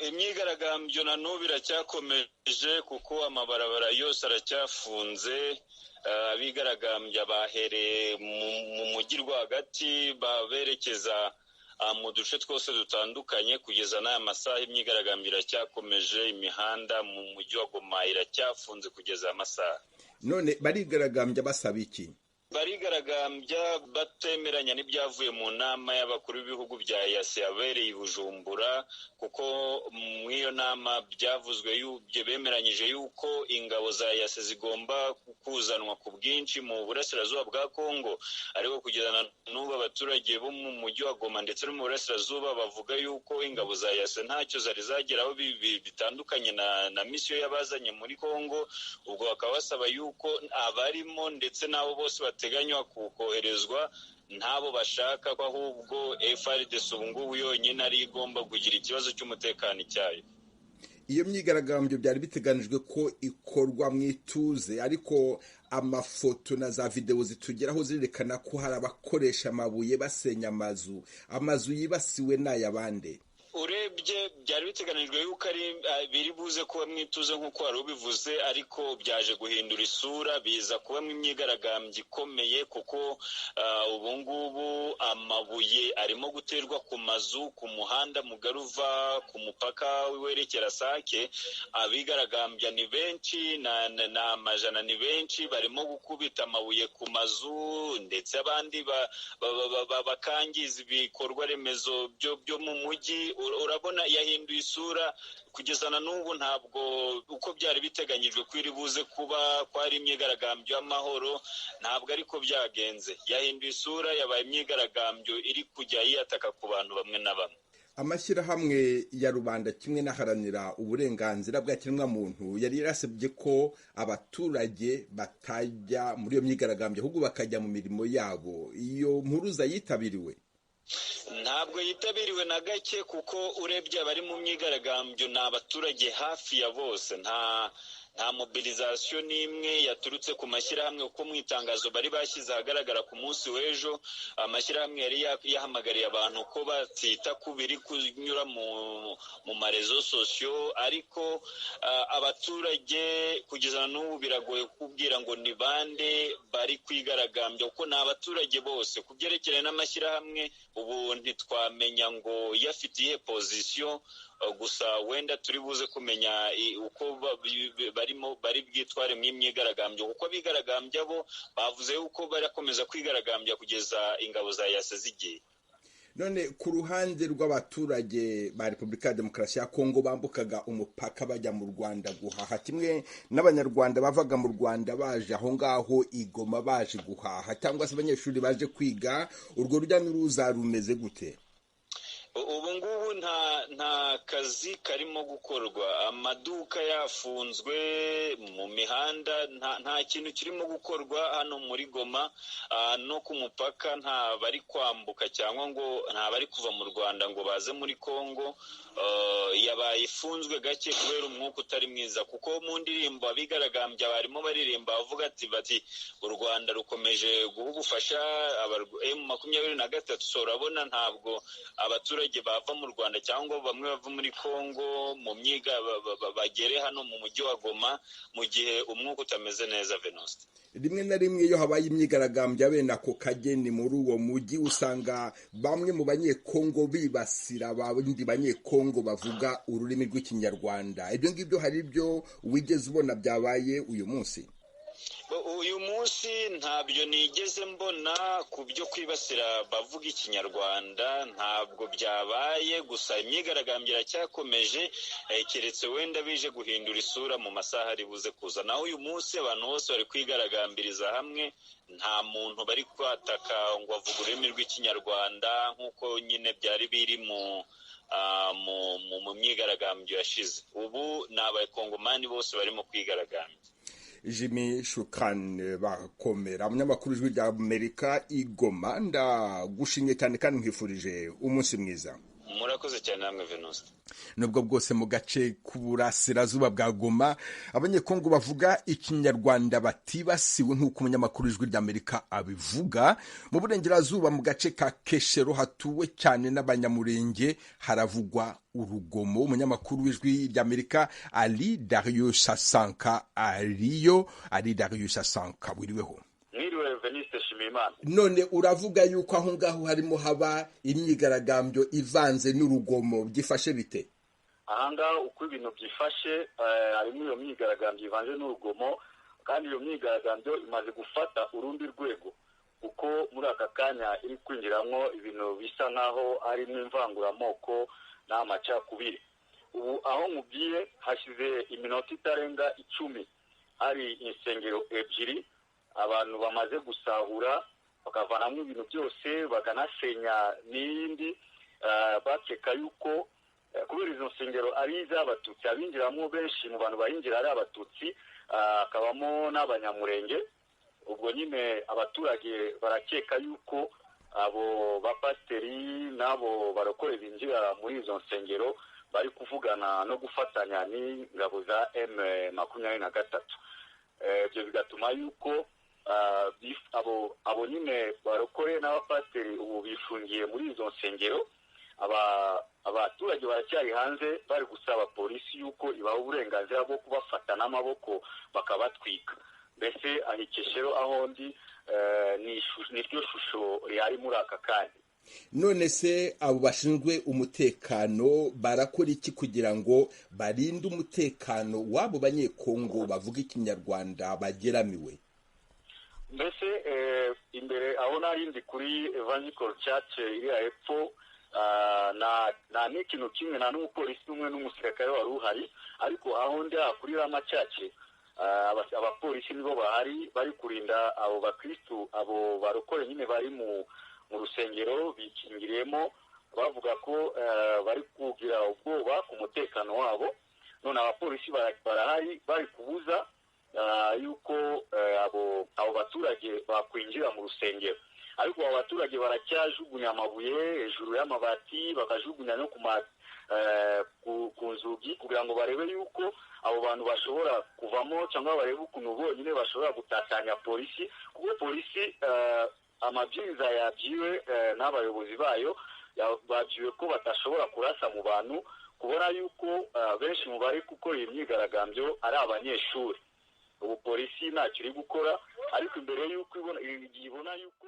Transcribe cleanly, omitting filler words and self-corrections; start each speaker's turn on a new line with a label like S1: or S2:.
S1: Imyigaragambyo na n'ubu iracyakomeje kuko amabarabara yose aracyafunze. Abigaragambya bahereye mu mujyi rwagati berekeza mu duce twose dutandukanye kugeza n'aya masaha. Imyigaragambyo iracyakomeje, imihanda mu mujyi wa Goma iracyafunze kugeza amasaha.
S2: None barigaragambya basaba iki?
S1: Barigaragambya batemeranya n'ibyavuye mu nama y'abakuru b'ibihugu bya EAC yabereye i Bujumbura, kuko mu iyo nama byavuzwe bemeranyije yuko ingabo za EAC zigomba kuzanwa ku bwinshi mu burasirazuba bwa Kongo. Ariko kugeza n'ubu abaturage bo mu mujyi wa Goma ndetse no mu burasirazuba bavuga yuko ingabo za EAC ntacyo zari zageraho bitandukanye na misiyo yabazanye muri Kongo. Ubwo bakaba basaba yuko abarimo ndetse n'abo bose bateganywa koherezwa ntabo bashaka, ko ahubwo FARDC ubu ngubu yonyine ari igomba kugira ikibazo cy'umutekano cyayo.
S2: Iyo myigaragambyo byari biteganijwe ko ikorwa mu ituze, ariko amafoto na za video zitugeraho zirerekana ko hari abakoresha amabuye basenya amazu yibasiwe n'ayabande.
S1: Urebye byari biteganijwe yuko ari biri buze kuba mwituze nk'uko wari ubivuze, ariko byaje guhindura isura, biza kuba imyigaragambyo ikomeye, kuko ubu ngubu amabuye arimo guterwa ku mazu ku muhanda mugari uva ku mupaka werekera Sake. Abigaragambya ni benshi, n'amajana ni benshi, barimo gukubita amabuye ku mazu, ndetse abandi bakangiza ibikorwa remezo byo mu mujyi. Urabona yahinduye isura kugeza na n'ubu. Ntabwo uko byari biteganyijwe ko iri buze kuba kwari imyigaragambyo y'amahoro, ntabwo ariko byagenze. Yahinduye isura, yabaye imyigaragambyo iri kujya yataka ku bantu bamwe na bamwe.
S2: Amashyirahamwe ya rubanda kimwe n'aharanira uburenganzira bwa kiremwamuntu yari yarasabye ko abaturage batajya muri iyo myigaragambyo, ahubwo bakajya mu mirimo yabo. Iyo mpuruza yitabiriwe?
S1: Ntabwo yitabiriwe na gake, kuko urebye abari mu myigaragambyo ni abaturage hafi ya bose. Nta mobilization n'imwe yaturutse ku mashyirahamwe, kuko mu itangazo bari bashyize ahagaragara ku munsi w'ejo, amashyirahamwe yari yahamagariye abantu ko batita ku biri kunyura mu marezo sosiyo. Ariko abaturage kugeza n'ubu biragoye kubwira ngo ni bande bari kwigaragambya, kuko ni abaturage bose. Ku byerekeranye n'amashyirahamwe ubu ntitwamenya ngo yafitiye position, gusa wenda turi buze kumenya uko bari bwitware mu imyigaragambyo, kuko abigaragambya bo bavuze yuko barakomeza kwigaragambya kugeza ingabo za EAC zigiye.
S2: None ku ruhande rw'abaturage ba Repubulika ya Demokarasi ya Kongo bambukaga umupaka bajya mu Rwanda guhaha, kimwe n'abanyarwanda bavaga mu Rwanda baje aho ngaho Igoma baje guhaha, cyangwa se abanyeshuri baje kwiga, urwo rujya n'uruza rumeze gute?
S1: Ubu ngubu nta kazi karimo gukorwa, amaduka yafunzwe, mu mihanda nta kintu kirimo gukorwa hano muri Goma. No ku mupaka nta bari kwambuka cyangwa ngo nta bari kuva mu Rwanda ngo baze muri Kongo. Yabaye ifunzwe gake kubera umwuka utari mwiza, kuko mu ndirimbo abigaragambya barimo baririmba bavuga bati u Rwanda rukomeje guha ubufasha M23. So urabona ntabwo abaturage bava mu Rwanda cyangwa bamwe bava muri Kongo mu myiga bagere hano mu mujyi wa Goma mu gihe umwuka utameze neza. Venuste,
S2: rimwe na rimwe iyo habaye imyigaragambyo bene ako kageni muri uwo mujyi, usanga bamwe mu banyekongo bibasira abandi banyekongo bavuga ururimi rw'ikinyarwanda. Ibyo ngibyo hari ibyo wigeze ubona byabaye uyu munsi?
S1: Uyu munsi ntabyo nigeze mbona ku byo kwibasira bavuga ikinyarwanda, ntabwo byabaye. Gusa imyigaragambyo iracyakomeje, keretse wenda bije guhindura isura mu masaha ari buze kuza. Naho uyu munsi abantu bose bari kwigaragambiriza hamwe, nta muntu bari kwataka ngo avuge ururimi rw'ikinyarwanda nk'uko nyine byari biri mu myigaragambyo yashize. Ubu ni abakongomani bose barimo kwigaragambya.
S2: Jimmy Shukran Bakomera, umunyamakuru w'Ijwi rya Amerika i Goma. Ndagushimye cyane kandi nkwifurije umunsi mwiza.
S1: Murakoze cyane namwe Venuste.
S2: Nubwo bwose mu gace k'uburasirazuba bwa Goma abanyekongo bavuga ikinyarwanda batibasiwe nk'uko umunyamakuru w'Ijwi rya Amerika abivuga. Mu burengerazuba mu gace ka Keshero hatuwe cyane n'abanyamurenge haravugwa urugomo. Umunyamakuru w'Ijwi rya Amerika Ali Darius Sasanka Ali Darius Sasanka, wiriweho?
S1: Mwiriwe Veniste Shimimana.
S2: None uravuga yuko aho ngaho harimo haba imyigaragambyo ivanze n'urugomo, byifashe bite?
S1: Ahangaha uko ibintu byifashe harimo iyo myigaragambyo ivanze n'urugomo, kandi iyo myigaragambyo imaze gufata urundi rwego kuko muri aka kanya iri kwinjiramo ibintu bisa nkaho harimo imvanguramoko n'amacakubiri. Ubu aho mubwiye hashize iminota itarenga 10 hari insengero ebyiri abantu bamaze gusahura bakavanamo ibintu byose bakanasenya n'indi bakeka yuko kubera izo nsengero ari iz'abatutsi, abinjiramo benshi mu bantu bahinjira ari abatutsi, akabamo n'abanyamurenge. Ubwo nyine abaturage barakeka yuko abo bapasiteri n'abo barokore binjira muri izo nsengero bari kuvugana no gufatanya n'ingabo za M23. Ibyo bigatuma yuko abo nyine barokore n'abapasiteri ubu bifungiye muri izo nsengero. Abaturage baracyari hanze bari gusaba polisi yuko ibaha uburenganzira bwo kubafata n'amaboko bakabatwika. Mbese ahikeshero aho ndi ni ryo shusho rihari muri aka kanya.
S2: None se abo bashinzwe umutekano barakora iki kugira ngo barinde umutekano w'abo banyekongo bavuga ikinyarwanda bageramiwe?
S1: Mbese imbere aho narindi kuri Evangelical Church iri hepfo na n'ikintu kimwe na n'umupolisi umwe n'umusirikare wari uhari, ariko aho ndi kuri Ramacace abapolisi nibo bahari bari kurinda abo bakristu, abo barokore nyine bari mu rusengero bikingiriyemo, bavuga ko bari kugira ubwoba ku mutekano wabo. None abapolisi barahari bari kubuza yuko abo baturage bakwinjira mu rusengero, ariko abo baturage baracyajugunya amabuye hejuru y'amabati, bakajugunya no ku nzugi kugira ngo barebe yuko abo bantu bashobora kuvamo, cyangwa barebe ukuntu bonyine bashobora gutatanya polisi, kuko polisi amabwiriza yabyiwe n'abayobozi bayo babyiwe ko batashobora kurasa mu bantu, kubona yuko benshi mu bari gukora iyi myigaragambyo ari abanyeshuri. Ubu polisi ntacyo iri gukora, ariko imbere y'uko ibona yuko